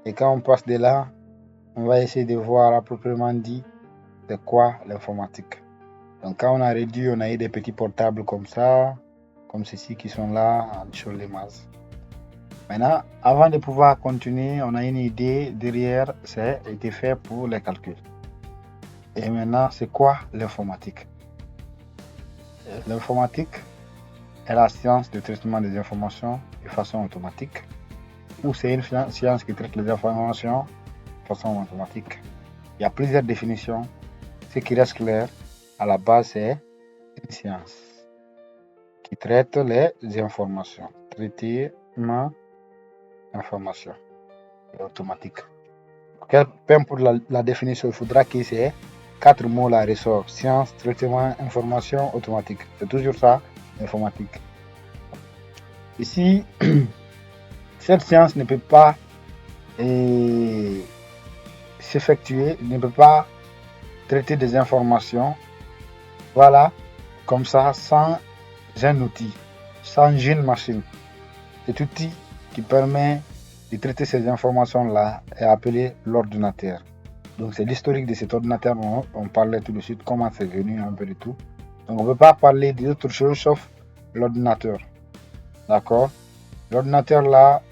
Et quand on passe de là, on va essayer de voir à proprement dit c'est quoi l'informatique. Donc quand on a réduit, on a eu des petits portables comme ça, comme ceci qui sont là sur l'image. Maintenant, avant de pouvoir continuer, on a une idée derrière, c'est été fait pour les calculs. Et maintenant, c'est quoi l'informatique? L'informatique est la science de traitement des informations de façon automatique, ou c'est une science qui traite les informations de façon automatique. Il y a plusieurs définitions. Ce qui reste clair, à la base, c'est une science qui traite les informations. Traitement information automatique. Peu importe la définition, il faudra qu'il y ait 4 mots là ressort. Science, traitement, information, automatique. C'est toujours ça, informatique. Ici, cette science ne peut pas s'effectuer, ne peut pas traiter des informations, voilà, comme ça, sans un outil, sans une machine. Cet outil qui permet de traiter ces informations-là est appelé l'ordinateur. Donc c'est l'historique de cet ordinateur, on parlait tout de suite, comment c'est venu, un peu de tout. Donc on ne peut pas parler d'autre chose sauf l'ordinateur. D'accord? L'ordinateur là,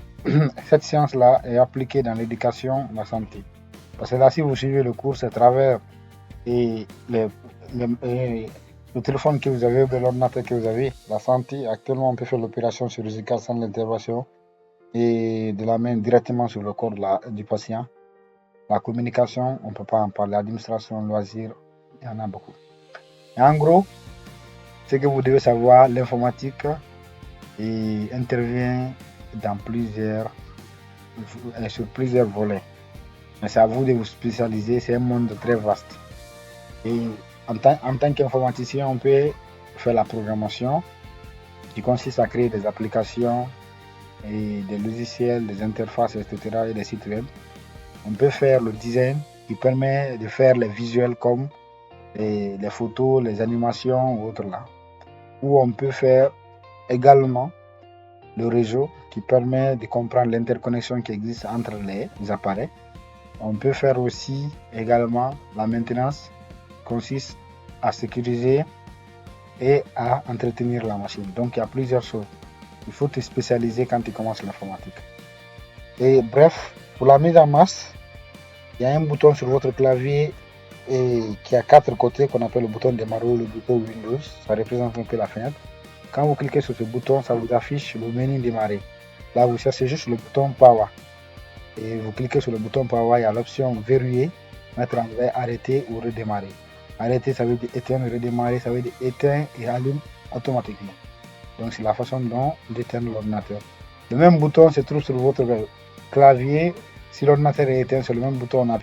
cette science-là est appliquée dans l'éducation, la santé. Parce que là, si vous suivez le cours, c'est à travers le téléphone que vous avez, l'ordinateur que vous avez, la santé. Actuellement, on peut faire l'opération chirurgicale sans l'intervention et de la main directement sur le corps du patient. La communication, on ne peut pas en parler. L'administration, loisirs, il y en a beaucoup. Et en gros, ce que vous devez savoir, l'informatique intervient sur plusieurs volets. Mais c'est à vous de vous spécialiser, c'est un monde très vaste. Et en tant qu'informaticien, on peut faire la programmation qui consiste à créer des applications et des logiciels, des interfaces, etc. et des sites web. On peut faire le design qui permet de faire les visuels comme les photos, les animations ou autres là. Ou on peut faire également le réseau qui permet de comprendre l'interconnexion qui existe entre les appareils. On peut faire aussi également la maintenance qui consiste à sécuriser et à entretenir la machine. Donc il y a plusieurs choses. Il faut te spécialiser quand tu commences l'informatique. Et bref, pour la mise en masse, il y a un bouton sur votre clavier qui a 4 côtés qu'on appelle le bouton démarrer ou le bouton Windows. Ça représente un peu la fenêtre. Quand vous cliquez sur ce bouton, ça vous affiche le menu démarrer. Là, vous cherchez juste le bouton Power. Et vous cliquez sur le bouton Power, il y a l'option verrouiller, mettre en veille, arrêter ou redémarrer. Arrêter, ça veut dire éteindre, redémarrer, ça veut dire éteindre et allume automatiquement. Donc, c'est la façon dont d'éteindre l'ordinateur. Le même bouton se trouve sur votre clavier. Si l'ordinateur est éteint, sur le même bouton, on appuie.